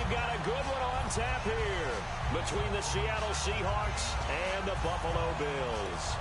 we've got a good one on tap here between the Seattle Seahawks and the Buffalo Bills.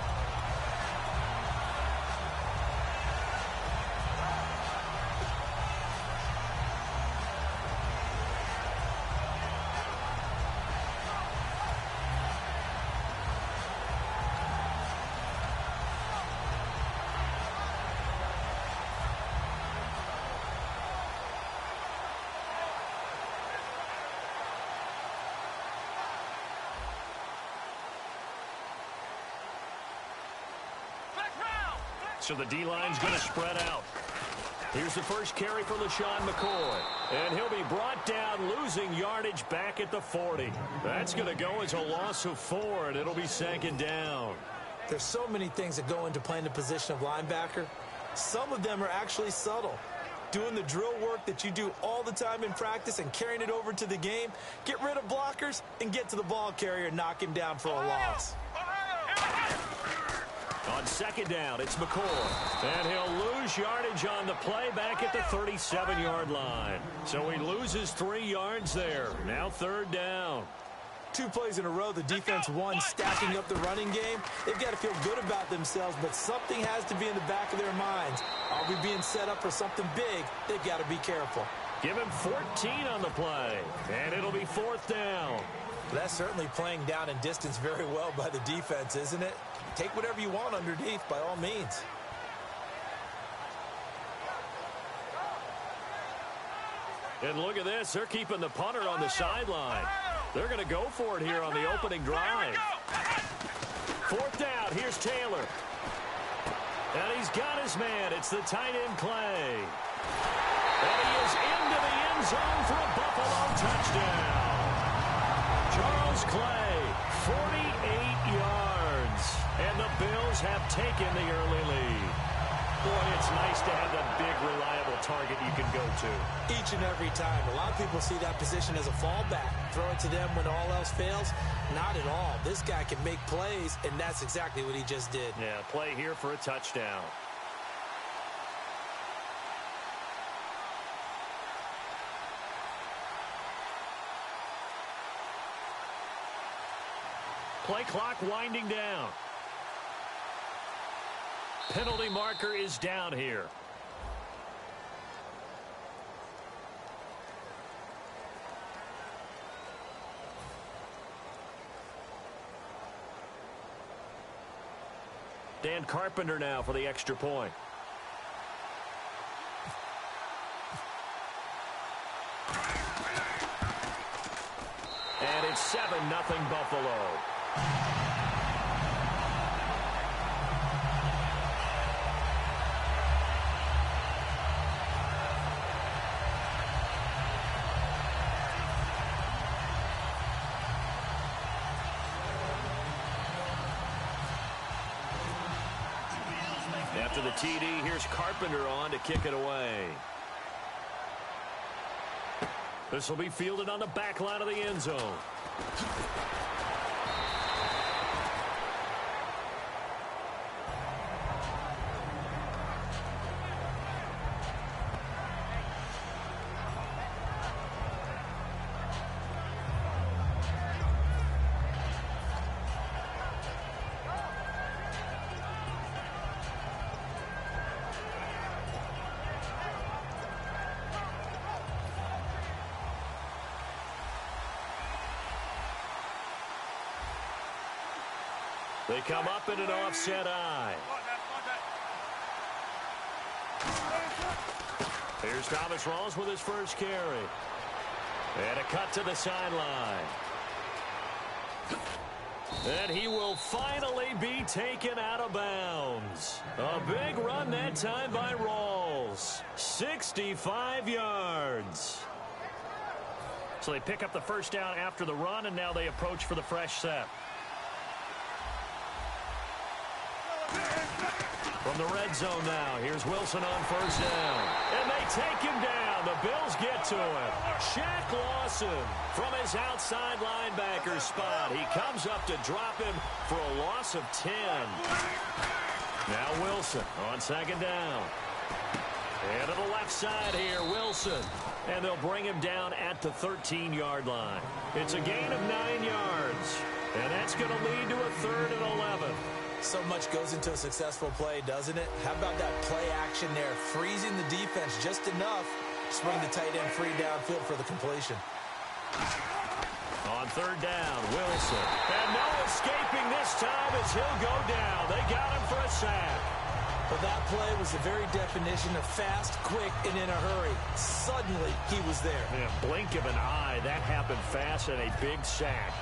So the D-line's going to spread out. Here's the first carry for LaShawn McCoy. And he'll be brought down, losing yardage back at the 40. That's going to go as a loss of 4, and it'll be second down. There's so many things that go into playing the position of linebacker. Some of them are actually subtle. Doing the drill work that you do all the time in practice and carrying it over to the game. Get rid of blockers and get to the ball carrier and knock him down for a loss. On second down, it's McCoy. And he'll lose yardage on the play back at the 37-yard line. So he loses 3 yards there. Now third down. 2 plays in a row, the defense won, stacking up the running game. They've got to feel good about themselves, but something has to be in the back of their minds. Are we being set up for something big? They've got to be careful. Give him 14 on the play, and it'll be fourth down. That's certainly playing down and distance very well by the defense, isn't it? Take whatever you want underneath, by all means. And look at this. They're keeping the punter on the sideline. They're going to go for it here on the opening drive. Fourth down. Here's Taylor. And he's got his man. It's the tight end Clay. And he is into the end zone for a Buffalo touchdown. Charles Clay, 48 yards. And the Bills have taken the early lead. Boy, it's nice to have that big, reliable target you can go to. Each and every time. A lot of people see that position as a fallback. Throw it to them when all else fails. Not at all. This guy can make plays, and that's exactly what he just did. Yeah, play here for a touchdown. Play clock winding down. Penalty marker is down here. Dan Carpenter now for the extra point. And it's 7-0 Buffalo. After the TD, here's Carpenter on to kick it away. This will be fielded on the back line of the end zone. They come up in an offset eye. Here's Thomas Rawls with his first carry. And a cut to the sideline. And he will finally be taken out of bounds. A big run that time by Rawls. 65 yards. So they pick up the first down after the run, and now they approach for the fresh set. From the red zone now, here's Wilson on first down. And they take him down. The Bills get to him. Shaq Lawson from his outside linebacker spot. He comes up to drop him for a loss of 10. Now Wilson on second down. And to the left side here, Wilson. And they'll bring him down at the 13-yard line. It's a gain of 9 yards. And that's going to lead to a 3rd and 11. So much goes into a successful play, doesn't it? How about that play action there? Freezing the defense just enough to bring the tight end free downfield for the completion. On 3rd down, Wilson. And no escaping this time as he'll go down. They got him for a sack. But that play was the very definition of fast, quick, and in a hurry. Suddenly, he was there. Yeah, blink of an eye. That happened fast and a big sack.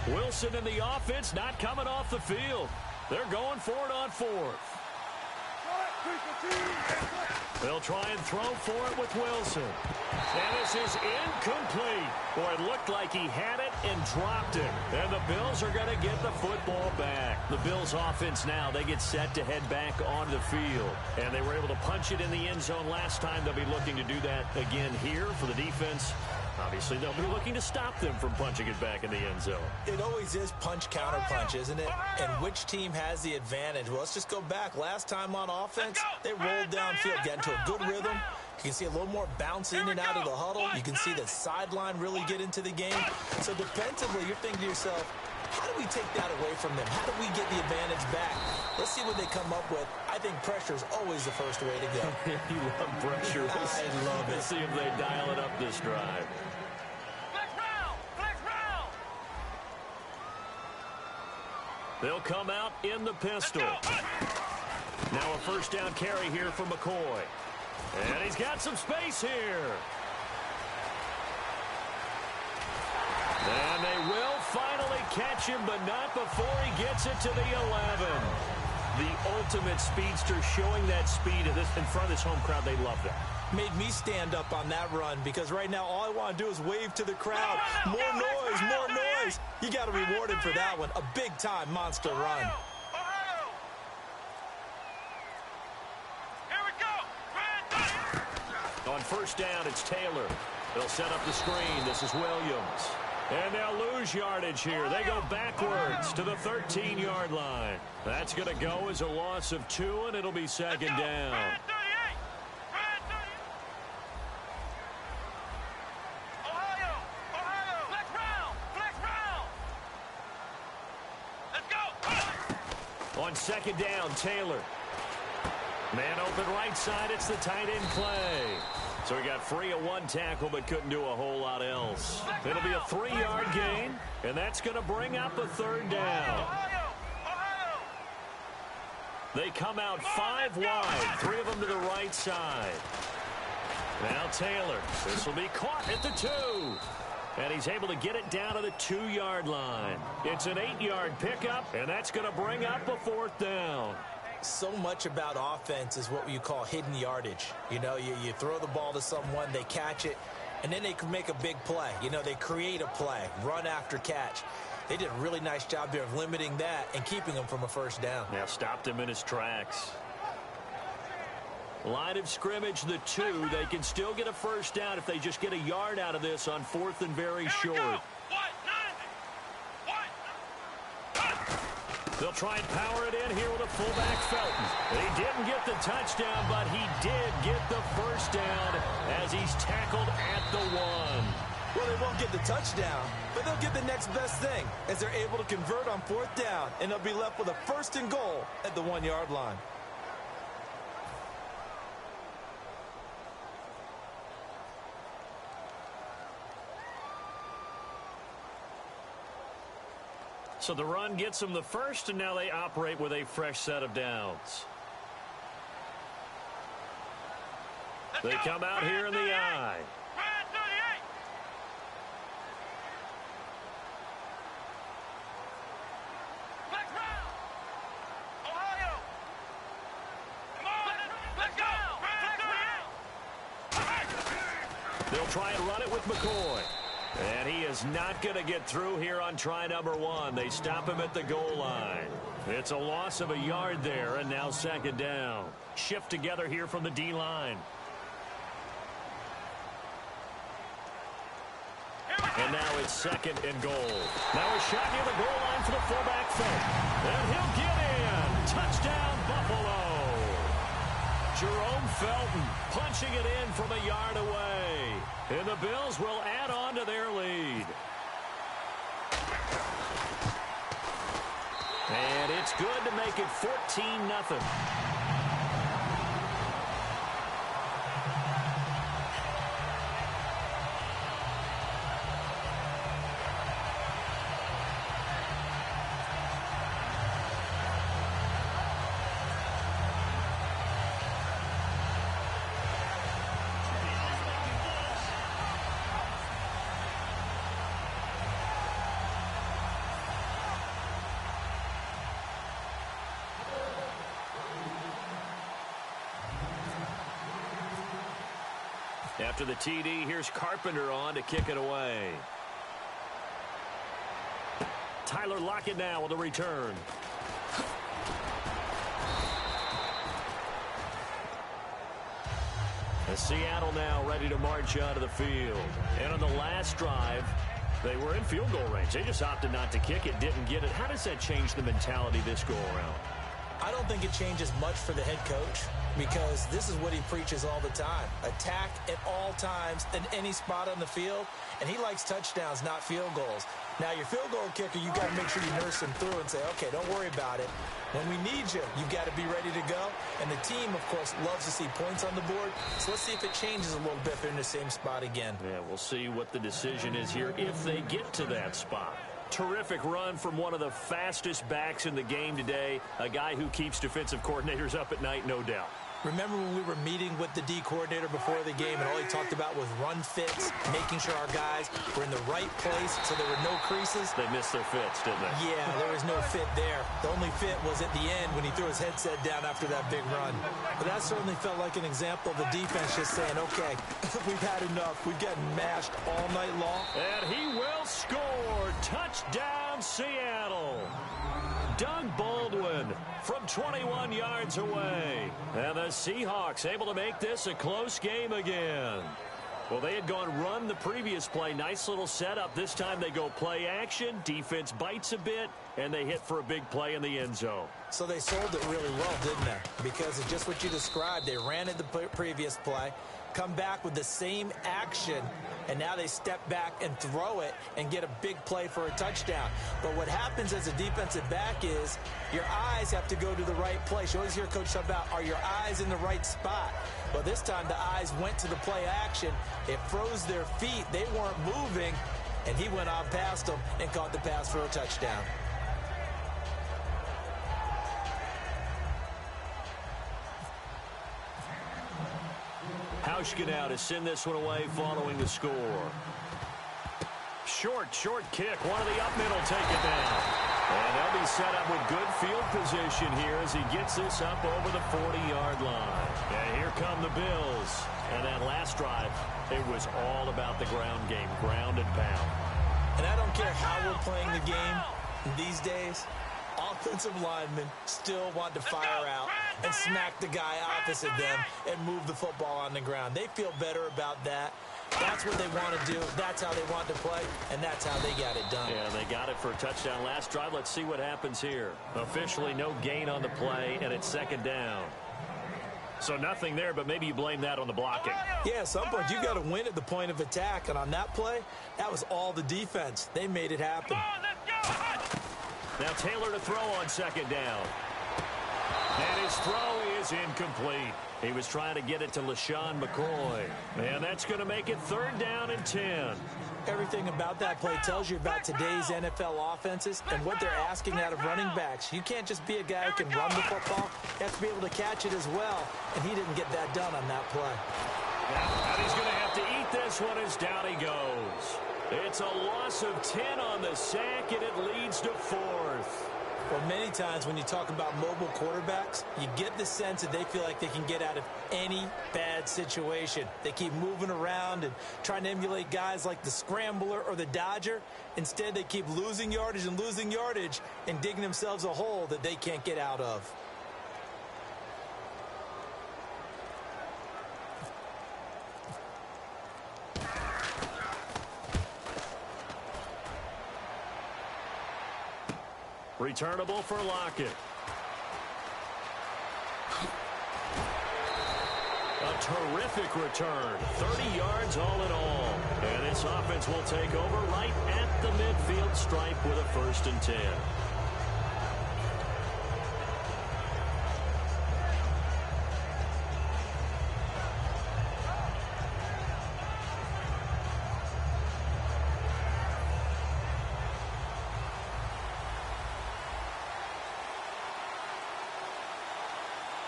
Wilson and the offense not coming off the field. They're going for it on 4th. They'll try and throw for it with Wilson. And this is incomplete. Boy, it looked like he had it and dropped it. And the Bills are going to get the football back. The Bills offense now, they get set to head back onto the field. And they were able to punch it in the end zone last time. They'll be looking to do that again here for the defense. Obviously, they'll be looking to stop them from punching it back in the end zone. It always is punch-counter-punch, isn't it? And which team has the advantage? Well, let's just go back. Last time on offense, they rolled downfield, got into a good rhythm. You can see a little more bounce in and out of the huddle. You can see the sideline really get into the game. So defensively, you're thinking to yourself, how do we take that away from them? How do we get the advantage back? Let's see what they come up with. I think pressure is always the first way to go. You love pressure. I love it. Let's see if they dial it up this drive. They'll come out in the pistol. Now a 1st down carry here for McCoy. And he's got some space here. And they will finally catch him, but not before he gets it to the 11. The ultimate speedster, showing that speed in front of this home crowd. They love that. Made me stand up on that run because right now all I want to do is wave to the crowd. More noise, more noise. You got to reward him for that one. A big-time monster run. On 1st down, it's Taylor. They'll set up the screen. This is Williams. And they'll lose yardage here. They go backwards to the 13-yard line. That's going to go as a loss of 2, and it'll be 2nd down. On 2nd down, Taylor. Man open right side. It's the tight end play. So he got free of 1 tackle, but couldn't do a whole lot else. It'll be a 3-yard gain, and that's going to bring up a 3rd down. They come out 5 wide, 3 of them to the right side. Now Taylor. This will be caught at the 2. And he's able to get it down to the 2-yard line. It's an 8-yard pickup, and that's going to bring up a 4th down. So much about offense is what you call hidden yardage. You know, you throw the ball to someone, they catch it, and then they can make a big play. You know, they create a play, run after catch. They did a really nice job there of limiting that and keeping him from a 1st down. Now stopped him in his tracks. Line of scrimmage, the 2. They can still get a 1st down if they just get a yard out of this on 4th and very short. They'll try and power it in here with a fullback, Felton. He didn't get the touchdown, but he did get the 1st down as he's tackled at the 1. Well, they won't get the touchdown, but they'll get the next best thing as they're able to convert on 4th down, and they'll be left with a 1st and goal at the 1-yard line. So the run gets them the 1st, and now they operate with a fresh set of downs. They come out here in the I. They'll try and run it with McCoy. And he is not going to get through here on try number 1. They stop him at the goal line. It's a loss of a yard there, and now 2nd down. Shift together here from the D-line. And now it's 2nd and goal. Now a shot near the goal line for the fullback fake. And he'll get in. Touchdown, Buffalo. Jerome Felton punching it in from a yard away. And the Bills will add on to their lead. And it's good to make it 14-0. After the TD, here's Carpenter on to kick it away. Tyler Lockett now with a return. As Seattle now ready to march out of the field. And on the last drive, they were in field goal range. They just opted not to kick it, didn't get it. How does that change the mentality this go around? I don't think it changes much for the head coach because this is what he preaches all the time. Attack at all times in any spot on the field, and he likes touchdowns, not field goals. Now, your field goal kicker, you got to make sure you nurse him through and say, okay, don't worry about it. When we need you, you've got to be ready to go. And the team, of course, loves to see points on the board. So let's see if it changes a little bit if they're in the same spot again. Yeah, we'll see what the decision is here if they get to that spot. Terrific run from one of the fastest backs in the game today, a guy who keeps defensive coordinators up at night, no doubt. Remember when we were meeting with the D coordinator before the game and all he talked about was run fits, making sure our guys were in the right place so there were no creases? They missed their fits, didn't they? Yeah, there was no fit there. The only fit was at the end when he threw his headset down after that big run. But that certainly felt like an example of the defense just saying, okay, we've had enough. We've gotten mashed all night long. And he will score. Touchdown, Seattle. Doug Baldwin from 21 yards away. And the Seahawks able to make this a close game again. Well, they had gone run the previous play. Nice little setup. This time they go play action. Defense bites a bit, and they hit for a big play in the end zone. So they sold it really well, didn't they? Because it's just what you described. They ran at the previous play, come back with the same action, and now they step back and throw it and get a big play for a touchdown. But what happens as a defensive back is your eyes have to go to the right place. You always hear Coach talk about, are your eyes in the right spot? Well, this time the eyes went to the play action. It froze their feet. They weren't moving, and he went on past them and caught the pass for a touchdown. Hauschka now to send this one away following the score. Short kick. One of the up middle take it down. And they'll be set up with good field position here as he gets this up over the 40-yard line. And here come the Bills. And that last drive, it was all about the ground game, ground and pound. And I don't care how we're playing the game these days, offensive linemen still want to fire out and smack the guy opposite them and move the football on the ground. They feel better about that. That's what they want to do. That's how they want to play, and that's how they got it done. Yeah, they got it for a touchdown last drive. Let's see what happens here. Officially no gain on the play, and it's 2nd down. So nothing there, but maybe you blame that on the blocking. Yeah, at some point you got to win at the point of attack, and on that play, that was all the defense. They made it happen. Now Taylor to throw on 2nd down. And his throw is incomplete. He was trying to get it to LaShawn McCoy. And that's going to make it 3rd down and 10. Everything about that play tells you about today's NFL offenses and what they're asking out of running backs. You can't just be a guy who can run the football. You have to be able to catch it as well. And he didn't get that done on that play. And he's going to have to eat this one as down he goes. It's a loss of 10 on the sack, and it leads to 4th. Well, many times when you talk about mobile quarterbacks, you get the sense that they feel like they can get out of any bad situation. They keep moving around and trying to emulate guys like the Scrambler or the Dodger. Instead, they keep losing yardage and digging themselves a hole that they can't get out of. Returnable for Lockett. A terrific return. 30 yards all in all. And this offense will take over right at the midfield stripe with a 1st and 10.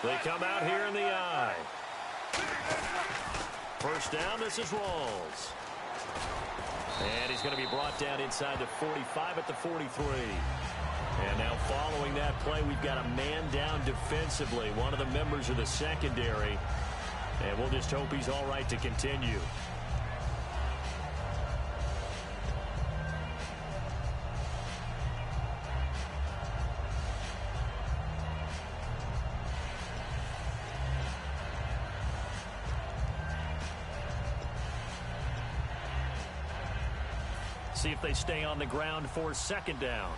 They come out here in the eye. 1st down, this is Rawls. And he's going to be brought down inside the 45 at the 43. And now following that play, we've got a man down defensively, one of the members of the secondary. And we'll just hope he's all right to continue. See if they stay on the ground for 2nd down.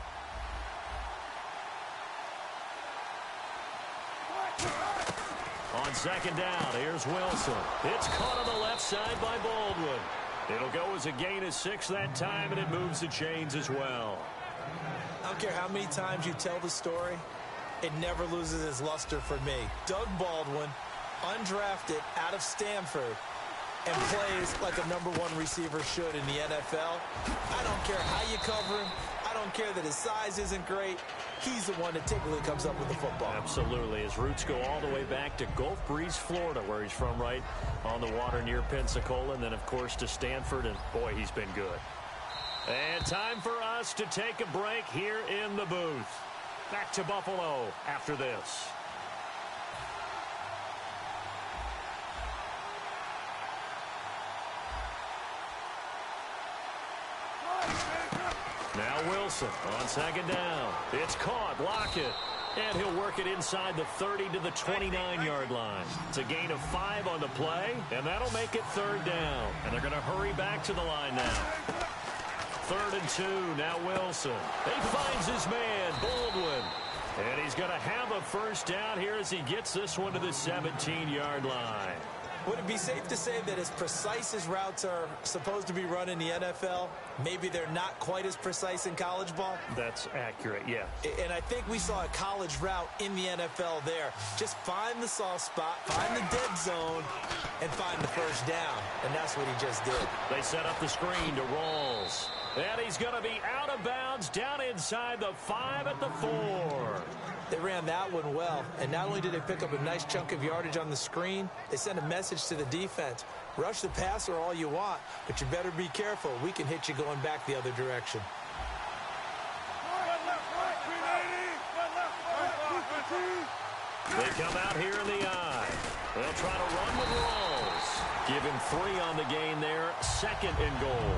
On 2nd down, here's Wilson. It's caught on the left side by Baldwin. It'll go as a gain of 6 that time, and it moves the chains as well. I don't care how many times you tell the story, it never loses its luster for me. Doug Baldwin, undrafted out of Stanford, and plays like a #1 receiver should in the NFL. I don't care how you cover him. I don't care that his size isn't great. He's the one that typically comes up with the football. Absolutely. His roots go all the way back to Gulf Breeze, Florida, where he's from, right on the water near Pensacola, and then, of course, to Stanford, and, boy, he's been good. And time for us to take a break here in the booth. Back to Buffalo after this. Now Wilson on 2nd down. It's caught. Lockett. And he'll work it inside the 30 to the 29-yard line. It's a gain of 5 on the play, and that'll make it 3rd down. And they're going to hurry back to the line now. 3rd and 2. Now Wilson. He finds his man, Baldwin. And he's going to have a 1st down here as he gets this one to the 17-yard line. Would it be safe to say that as precise as routes are supposed to be run in the NFL, maybe they're not quite as precise in college ball? That's accurate, yeah. And I think we saw a college route in the NFL there. Just find the soft spot, find the dead zone, and find the 1st down. And that's what he just did. They set up the screen to Rawls. And he's going to be out of bounds down inside the 5 at the 4. They ran that one well, and not only did they pick up a nice chunk of yardage on the screen, they sent a message to the defense. Rush the passer all you want, but you better be careful. We can hit you going back the other direction. They come out here in the eye. They'll try to run with Rawls. Give him 3 on the gain there. 2nd and goal.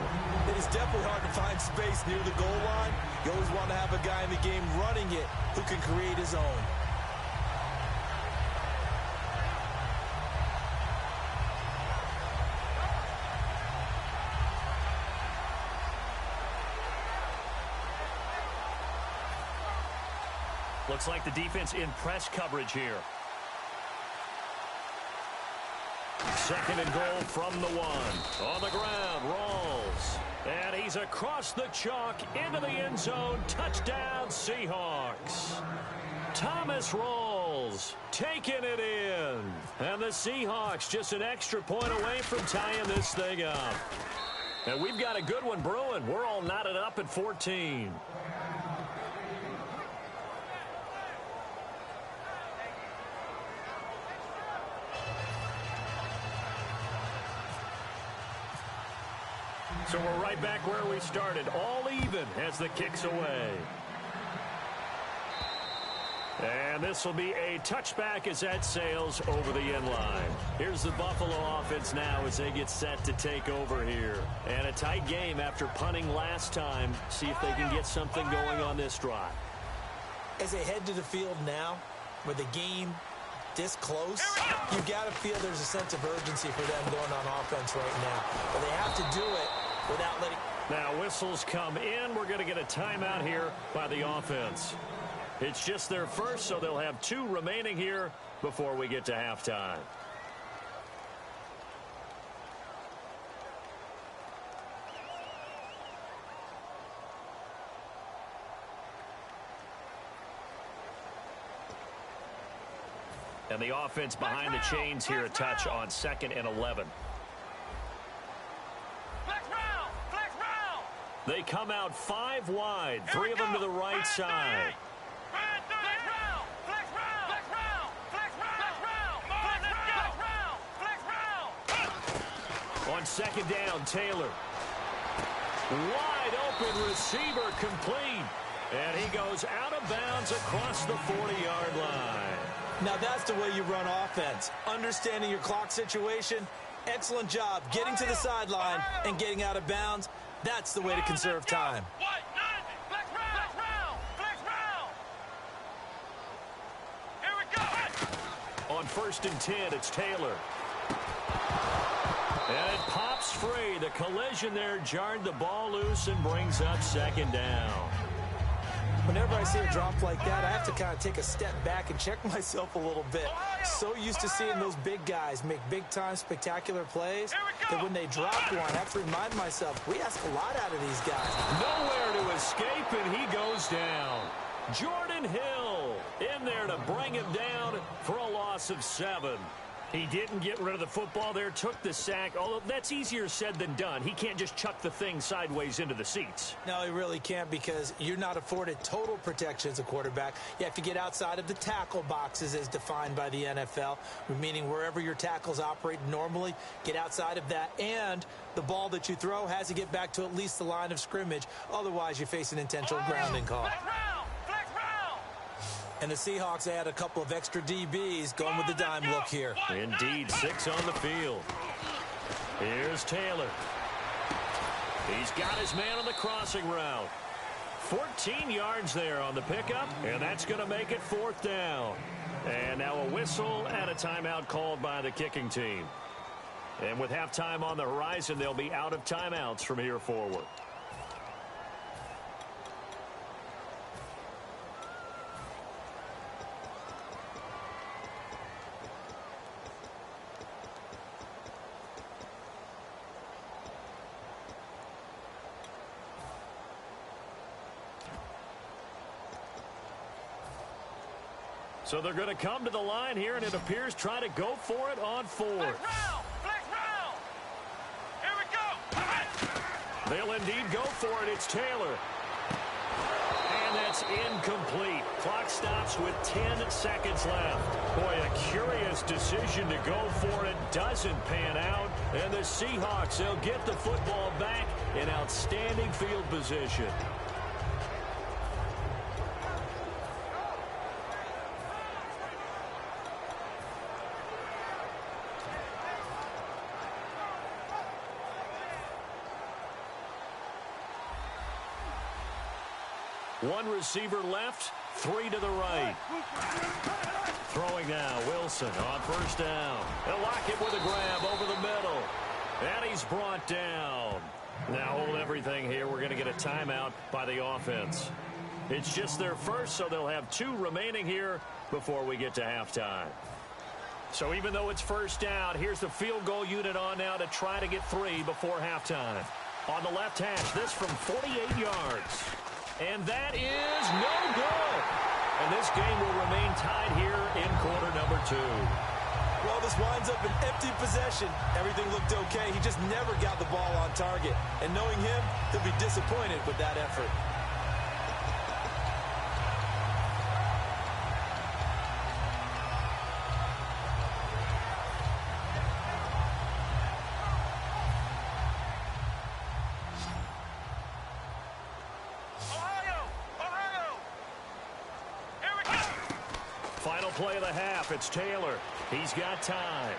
It is definitely hard to find space near the goal line. You always want to have a guy in the game running it who can create his own. Looks like the defense in press coverage here. 2nd and goal from the 1. On the ground, Rawls. And he's across the chalk into the end zone. Touchdown, Seahawks. Thomas Rawls taking it in. And the Seahawks just an extra point away from tying this thing up. And we've got a good one brewing. We're all knotted up at 14. So we're right back where we started, all even as the kick's away. And this will be a touchback as that sails over the end line. Here's the Buffalo offense now as they get set to take over here. And a tight game after punting last time. See if they can get something going on this drive. As they head to the field now, with the game this close, you got to feel there's a sense of urgency for them going on offense right now. But they have to do it without letting Now whistles come in. We're going to get a timeout here by the offense. It's just their first, so they'll have 2 remaining here before we get to halftime. And the offense behind the chains here a touch on 2nd and 11. They come out 5 wide, 3 of them to the right side. On 2nd down, Taylor. Wide open receiver complete. And he goes out of bounds across the 40-yard line. Now that's the way you run offense. Understanding your clock situation. Excellent job getting to the sideline and getting out of bounds. That's the way to conserve time. On 1st and 10, it's Taylor. And it pops free. The collision there jarred the ball loose and brings up 2nd down. Whenever I see a drop like that, I have to kind of take a step back and check myself a little bit. So used to seeing those big guys make big-time spectacular plays that when they drop one, I have to remind myself, we ask a lot out of these guys. Nowhere to escape, and he goes down. Jordan Hill in there to bring him down for a loss of 7. He didn't get rid of the football there, took the sack, although that's easier said than done. He can't just chuck the thing sideways into the seats. No, he really can't because you're not afforded total protection as a quarterback. You have to get outside of the tackle boxes as defined by the NFL, meaning wherever your tackles operate normally, get outside of that, and the ball that you throw has to get back to at least the line of scrimmage. Otherwise, you face an intentional grounding call. And the Seahawks add a couple of extra DBs going with the dime look here. Indeed, 6 on the field. Here's Taylor. He's got his man on the crossing route. 14 yards there on the pickup, and that's going to make it 4th down. And now a whistle and a timeout called by the kicking team. And with halftime on the horizon, they'll be out of timeouts from here forward. So they're going to come to the line here, and it appears try to go for it on 4th. Here we go. They'll indeed go for it. It's Taylor. And that's incomplete. Clock stops with 10 seconds left. Boy, a curious decision to go for it. Doesn't pan out. And the Seahawks, they'll get the football back in outstanding field position. One receiver left, 3 to the right. Throwing now, Wilson on 1st down. They'll lock him with a grab over the middle. And he's brought down. Now hold everything here. We're going to get a timeout by the offense. It's just their first, so they'll have 2 remaining here before we get to halftime. So even though it's 1st down, here's the field goal unit on now to try to get 3 before halftime. On the left hash, this from 48 yards. And that is no good. And this game will remain tied here in quarter number 2. Well, this winds up an empty possession. Everything looked okay. He just never got the ball on target. And knowing him, he'll be disappointed with that effort. Final play of the half, it's Taylor. He's got time.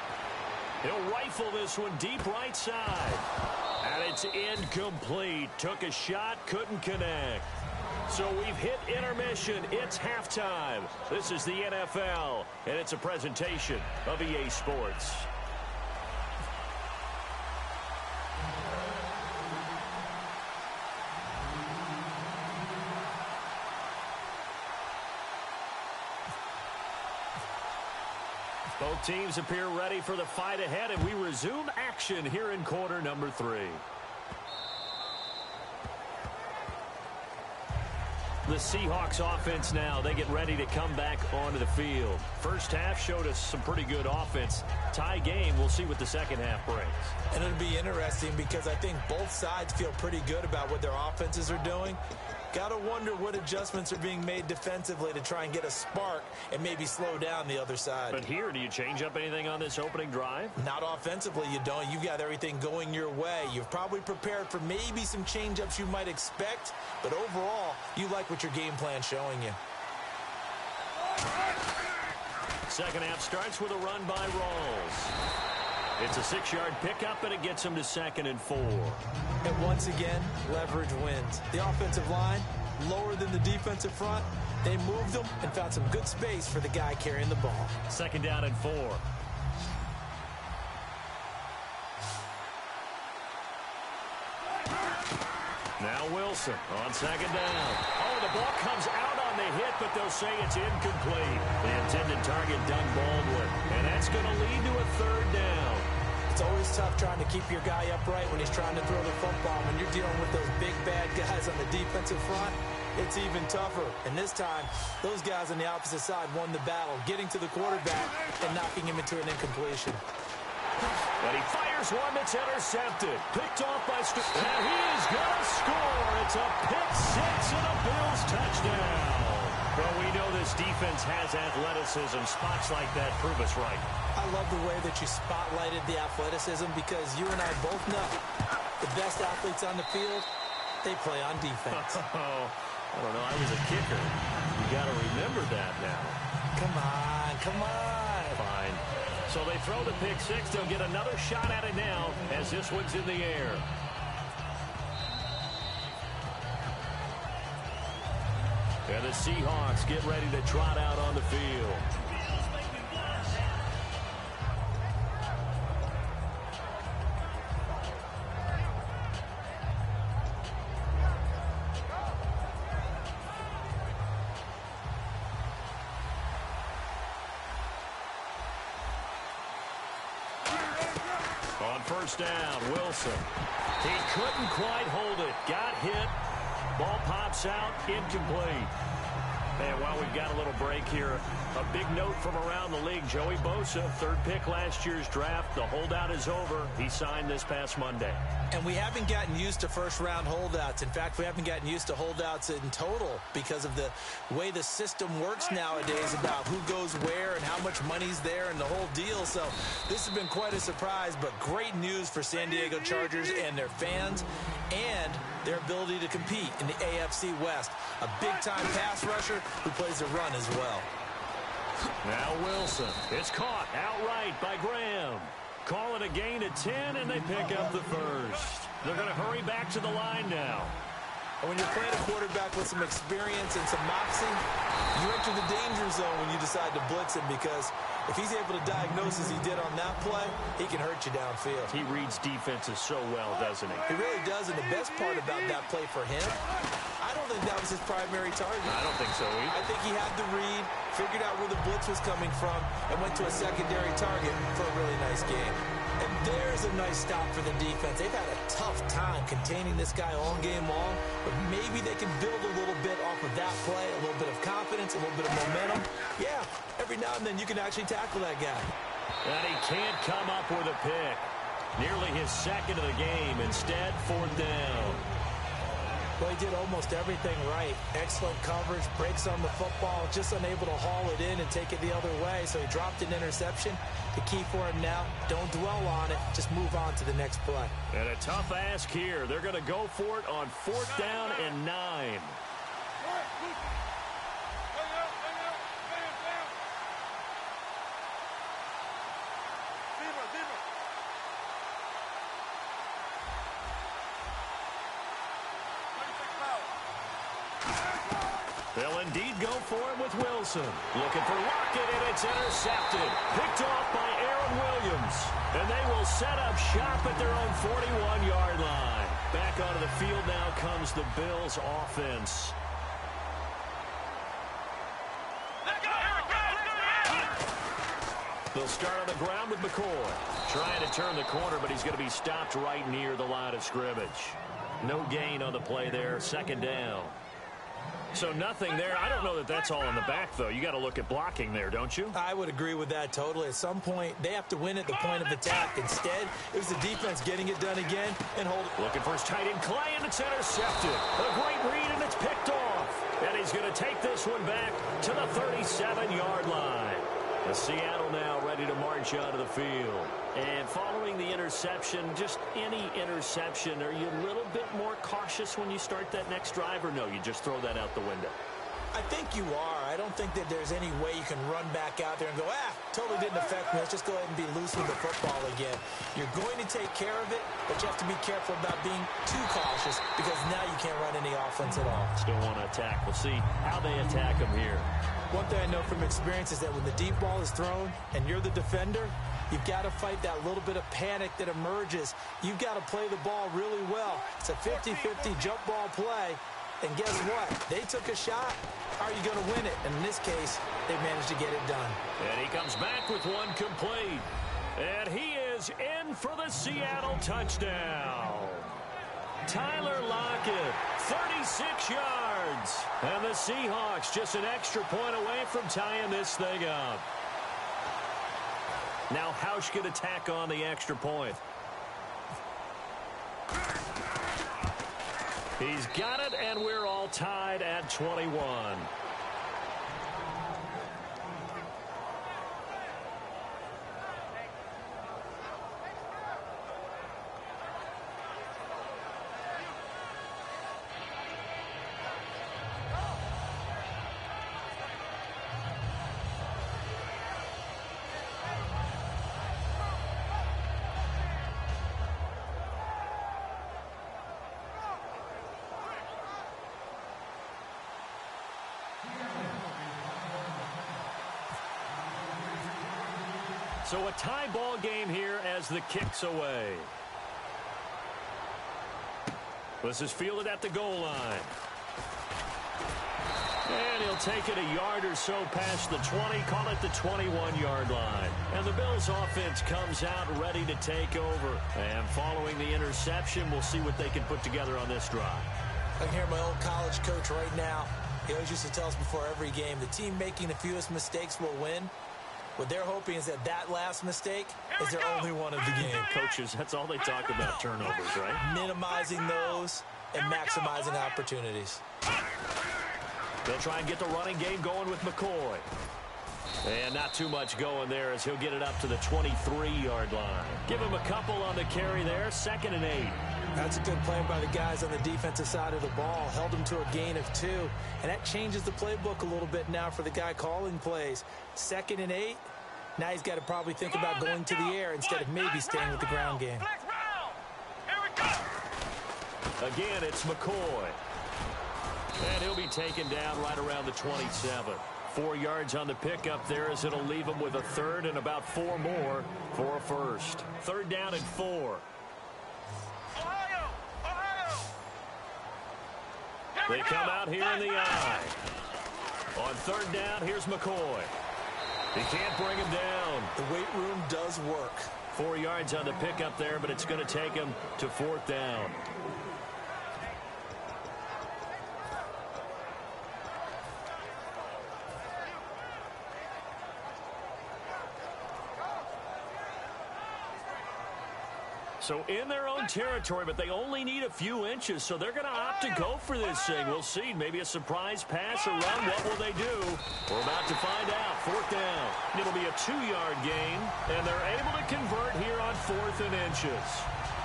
He'll rifle this one deep right side. And it's incomplete. Took a shot, couldn't connect. So we've hit intermission. It's halftime. This is the NFL, and it's a presentation of EA Sports. Both teams appear ready for the fight ahead, and we resume action here in quarter number 3. The Seahawks offense now, they get ready to come back onto the field. First half showed us some pretty good offense. Tie game, we'll see what the second half brings. And it'll be interesting because I think both sides feel pretty good about what their offenses are doing. Got to wonder what adjustments are being made defensively to try and get a spark and maybe slow down the other side. But here, do you change up anything on this opening drive? Not offensively, you don't. You've got everything going your way. You've probably prepared for maybe some change-ups you might expect, but overall, you like what your game plan's showing you. Second half starts with a run by Rawls. It's a 6-yard pickup, and it gets him to 2nd and 4. And once again, leverage wins. The offensive line, lower than the defensive front. They moved them and found some good space for the guy carrying the ball. 2nd down and 4. Now Wilson on 2nd down. Oh, the ball comes out on the hit, but they'll say it's incomplete. The intended target, Doug Baldwin. And that's going to lead to a 3rd down. It's always tough trying to keep your guy upright when he's trying to throw the football. When you're dealing with those big, bad guys on the defensive front, it's even tougher. And this time, those guys on the opposite side won the battle, getting to the quarterback and knocking him into an incompletion. And he fires one that's intercepted. Picked off by and he is going to score. It's a pick 6 and a Bills touchdown. Well, we know this defense has athleticism. Spots like that prove us right. I love the way that you spotlighted the athleticism because you and I both know the best athletes on the field, they play on defense. I don't know. I was a kicker. You got to remember that now. Come on, come on. Fine. So they throw the pick 6. They'll get another shot at it now as this one's in the air. And the Seahawks get ready to trot out on the field. On 1st down, Wilson. He couldn't quite hold it. Got hit. Ball pops out, incomplete. And while we've got a little break here, a big note from around the league. Joey Bosa, 3rd pick last year's draft. The holdout is over. He signed this past Monday. And we haven't gotten used to first-round holdouts. In fact, we haven't gotten used to holdouts in total because of the way the system works nowadays about who goes where and how much money's there and the whole deal. So this has been quite a surprise, but great news for San Diego Chargers and their fans and their ability to compete in the AFC West. A big-time pass rusher who plays the run as well. Now Wilson. It's caught outright by Graham. Call it a gain of 10, and they pick up the 1st. They're going to hurry back to the line now. And when you're playing a quarterback with some experience and some moxie, you enter the danger zone when you decide to blitz him because if he's able to diagnose as he did on that play, he can hurt you downfield. He reads defenses so well, doesn't he? He really does, and the best part about that play for him, I don't think that was his primary target. I don't think so either. I think he had the read, figured out where the blitz was coming from, and went to a secondary target for a really nice game. And there's a nice stop for the defense. They've had a tough time containing this guy all game long, but maybe they can build a little bit off of that play, a little bit of confidence, a little bit of momentum. Yeah, every now and then you can actually tackle that guy. And he can't come up with a pick. Nearly his 2nd of the game. Instead, 4th down. Well, he did almost everything right. Excellent coverage, breaks on the football, just unable to haul it in and take it the other way. So he dropped an interception. The key for him now, don't dwell on it. Just move on to the next play. And a tough ask here. They're going to go for it on 4th down and 9. They'll indeed go for it with Wilson. Looking for Lockett, and it's intercepted. Picked off by Aaron Williams. And they will set up shop at their own 41-yard line. Back onto the field now comes the Bills offense. They'll start on the ground with McCoy. Trying to turn the corner, but he's going to be stopped right near the line of scrimmage. No gain on the play there. Second down. So nothing there. I don't know that that's all in the back, though. You got to look at blocking there, don't you? I would agree with that totally. At some point, they have to win at the point of attack. Instead, it was the defense getting it done again and hold it. Looking for his tight end, Clay, and it's intercepted. A great read, and it's picked off. And he's going to take this one back to the 37-yard line. The Seattle now ready to march onto the field. And following the interception, just any interception, are you a little bit more cautious when you start that next drive, or no, you just throw that out the window? I think you are. I don't think that there's any way you can run back out there and go, totally didn't affect me. Let's just go ahead and be loose with the football again. You're going to take care of it, but you have to be careful about being too cautious because now you can't run any offense at all. Still want to attack. We'll see how they attack them here. One thing I know from experience is that when the deep ball is thrown and you're the defender, you've got to fight that little bit of panic that emerges. You've got to play the ball really well. It's a 50-50 jump ball play. And guess what? They took a shot. Are you going to win it? And in this case, they managed to get it done. And he comes back with one complete. And he is in for the Seattle touchdown. Tyler Lockett, 36 yards. And the Seahawks just an extra point away from tying this thing up. Now Hausch could attack on the extra point. He's got it, and we're all tied at 21. So a tie ball game here as the kick's away. This is fielded at the goal line. And he'll take it a yard or so past the 20, call it the 21-yard line. And the Bills offense comes out ready to take over. And following the interception, we'll see what they can put together on this drive. I can hear my old college coach right now. He always used to tell us before every game, the team making the fewest mistakes will win. What they're hoping is that that last mistake is their only one of the game. Coaches, that's all they talk about, turnovers, right? Minimizing those and maximizing opportunities. They'll try and get the running game going with McCoy. And not too much going there as he'll get it up to the 23-yard line. Give him a couple on the carry there, 2nd and 8. That's a good play by the guys on the defensive side of the ball. Held him to a gain of 2. And that changes the playbook a little bit now for the guy calling plays. 2nd and 8. Now he's got to probably think about going to the air instead of maybe staying with the ground game. Again, it's McCoy. And he'll be taken down right around the 27. 4 yards on the pickup there as it'll leave him with a third and about 4 more for a first. 3rd down and 4. They come out here in the eye. On 3rd down, here's McCoy. He can't bring him down. The weight room does work. 4 yards on the pickup there, but it's going to take him to 4th down. So in their own territory, but they only need a few inches, so they're going to opt to go for this thing. We'll see. Maybe a surprise pass or run. What will they do? We're about to find out. 4th down. It'll be a 2-yard gain, and they're able to convert here on 4th and inches.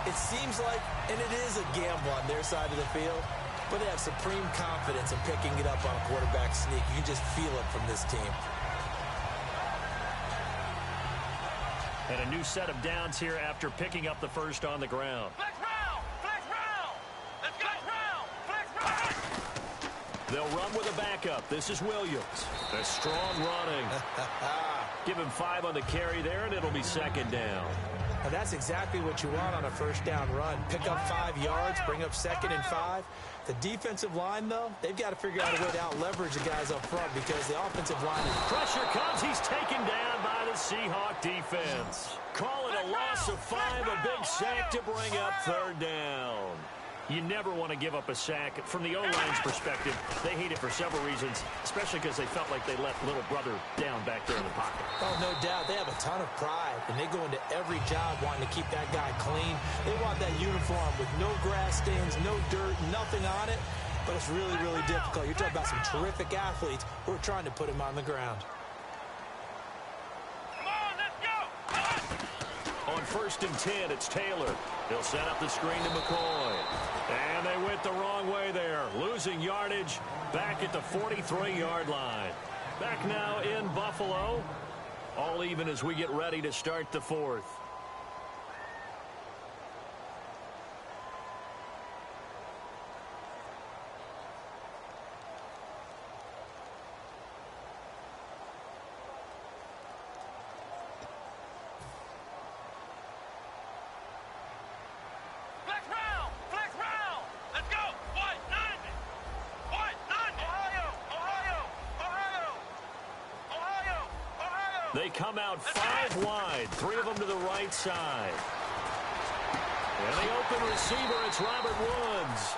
It seems like, and it is a gamble on their side of the field, but they have supreme confidence in picking it up on a quarterback sneak. You can just feel it from this team. And a new set of downs here after picking up the first on the ground. Flex round! Flex round! Let's go! Flex round! They'll run with a backup. This is Williams. A strong running. Give him 5 on the carry there, and it'll be 2nd down. Now that's exactly what you want on a first down run. Pick up 5 yards, bring up 2nd and 5. The defensive line, though, they've got to figure out a way to out-leverage the guys up front because the offensive line is... Pressure comes. He's taken down by the Seahawk defense. Call it a loss of 5, a big sack to bring up 3rd down. You never want to give up a sack. From the O-line's perspective, they hate it for several reasons, especially because they felt like they left little brother down back there in the pocket. Oh, no doubt. They have a ton of pride, and they go into every job wanting to keep that guy clean. They want that uniform with no grass stains, no dirt, nothing on it, but it's really, really difficult. You're talking about some terrific athletes who are trying to put him on the ground. Come on, let's go! On 1st and 10, it's Taylor. He'll set up the screen to McCoy. And they went the wrong way there, losing yardage back at the 43-yard line. Back now in Buffalo, all even as we get ready to start the 4th. They come out 5 wide, 3 of them to the right side. And the open receiver, it's Robert Woods.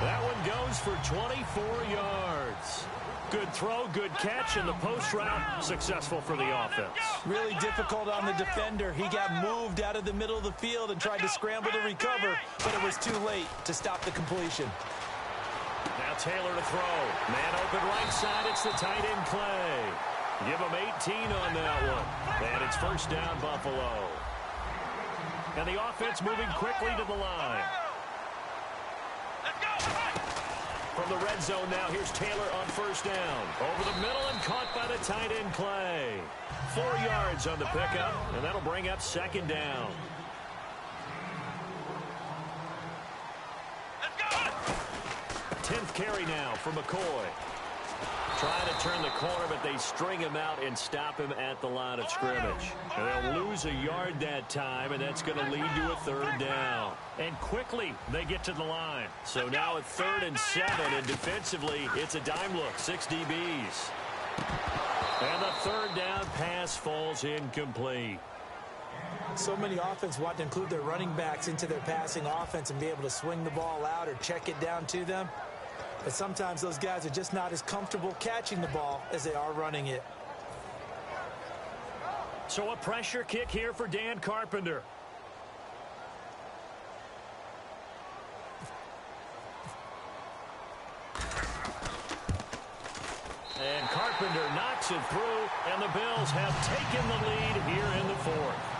That one goes for 24 yards. Good throw, good catch, and the post route successful for the offense. Really difficult on the defender. He got moved out of the middle of the field and tried to scramble to recover, but it was too late to stop the completion. Now Taylor to throw. Man open right side, it's the tight end Clay. Give him 18 on that one. And it's 1st down, Buffalo. And the offense moving quickly to the line. From the red zone now, here's Taylor on 1st down. Over the middle and caught by the tight end Clay. 4 yards on the pickup, and that'll bring up 2nd down. Let's go! 10th carry now for McCoy. Trying to turn the corner, but they string him out and stop him at the line of scrimmage. And they'll lose a yard that time, and that's going to lead to a 3rd down. And quickly, they get to the line. So now at 3rd and 7, and defensively, it's a dime look, 6 DBs. And the 3rd down pass falls incomplete. So many offense want to include their running backs into their passing offense and be able to swing the ball out or check it down to them. But sometimes those guys are just not as comfortable catching the ball as they are running it. So a pressure kick here for Dan Carpenter. And Carpenter knocks it through, and the Bills have taken the lead here in the 4th.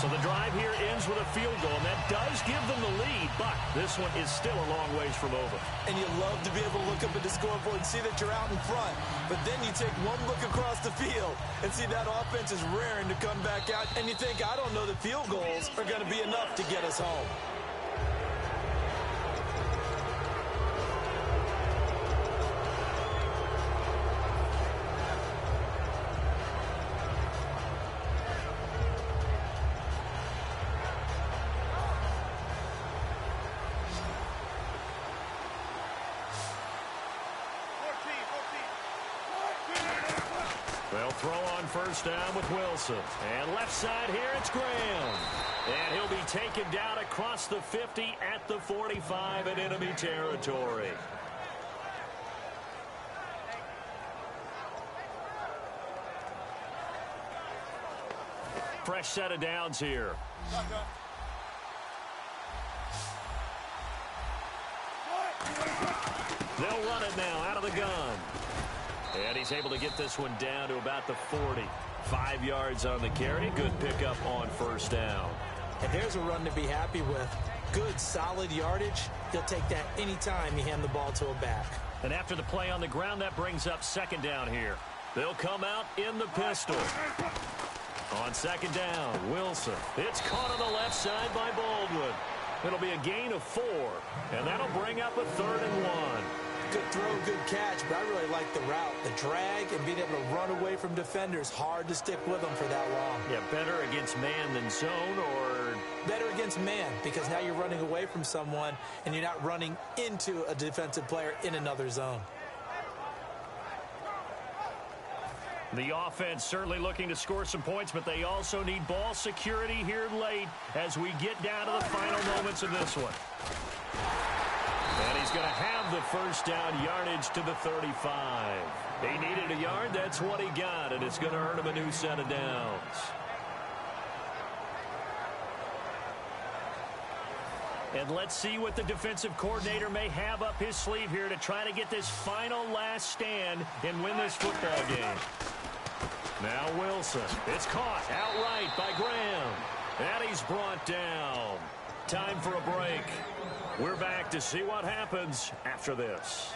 So the drive here ends with a field goal, and that does give them the lead, but this one is still a long ways from over. And you love to be able to look up at the scoreboard and see that you're out in front, but then you take one look across the field and see that offense is raring to come back out, and you think, I don't know that field goals are going to be enough to get us home. They'll throw on 1st down with Wilson. And left side here, it's Graham. And he'll be taken down across the 50 at the 45 in enemy territory. Fresh set of downs here. They'll run it now out of the gun. And he's able to get this one down to about the 40. 5 yards on the carry. Good pickup on 1st down. And there's a run to be happy with. Good, solid yardage. He'll take that anytime you hand the ball to a back. And after the play on the ground, that brings up 2nd down here. They'll come out in the pistol. On 2nd down, Wilson. It's caught on the left side by Baldwin. It'll be a gain of 4, and that'll bring up a 3rd and 1. Good throw, good catch, but I really like the route. The drag and being able to run away from defenders, hard to stick with them for that long. Yeah, better against man than zone, or better against man, because now you're running away from someone and you're not running into a defensive player in another zone. the offense certainly looking to score some points, but they also need ball security here late as we get down to the final moments of this one. And he's going to have the first down, yardage to the 35. He needed a yard. That's what he got, and it's going to earn him a new set of downs. And let's see what the defensive coordinator may have up his sleeve here to try to get this final last stand and win this football game. Now Wilson. It's caught outright by Graham. And he's brought down. Time for a break. We're back to see what happens after this.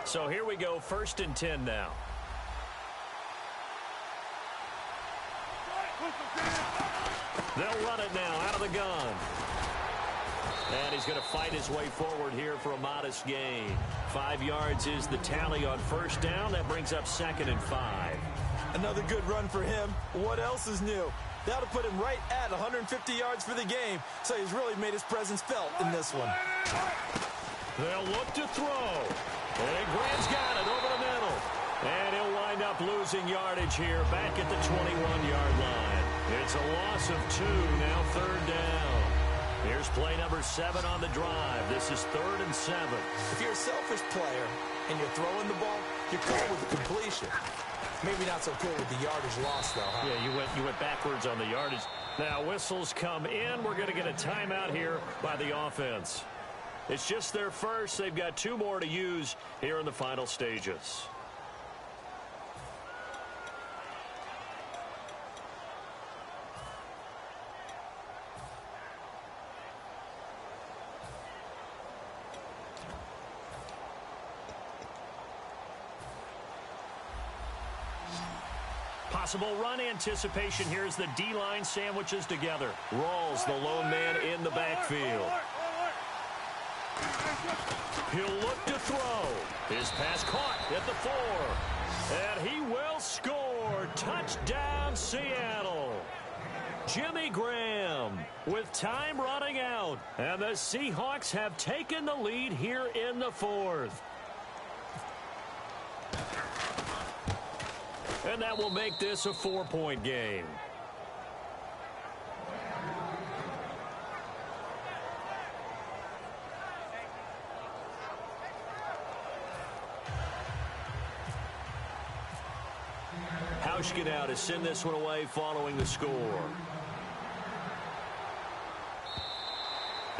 So here we go, 1st and 10 now. They'll run it now out of the gun. And he's going to fight his way forward here for a modest gain. 5 yards is the tally on 1st down. That brings up 2nd and 5. Another good run for him. What else is new? That'll put him right at 150 yards for the game. So he's really made his presence felt in this one. They'll look to throw. And Graham's got it over the middle. And he'll wind up losing yardage here back at the 21-yard line. It's a loss of 2, now 3rd down. Here's play number 7 on the drive. This is 3rd and 7. If you're a selfish player and you're throwing the ball, you're cool with the completion. Maybe not so cool with the yardage loss, though, huh? Yeah, you went backwards on the yardage. Now whistles come in. We're going to get a timeout here by the offense. It's just their first. They've got 2 more to use here in the final stages. Possible run anticipation here as the D-line sandwiches together. Rawls, the lone man in the backfield. He'll look to throw. His pass caught at the 4. And he will score. Touchdown, Seattle. Jimmy Graham with time running out. And the Seahawks have taken the lead here in the 4th. And that will make this a 4-point game. Hauschka to send this one away following the score.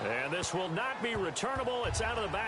And this will not be returnable. It's out of the back.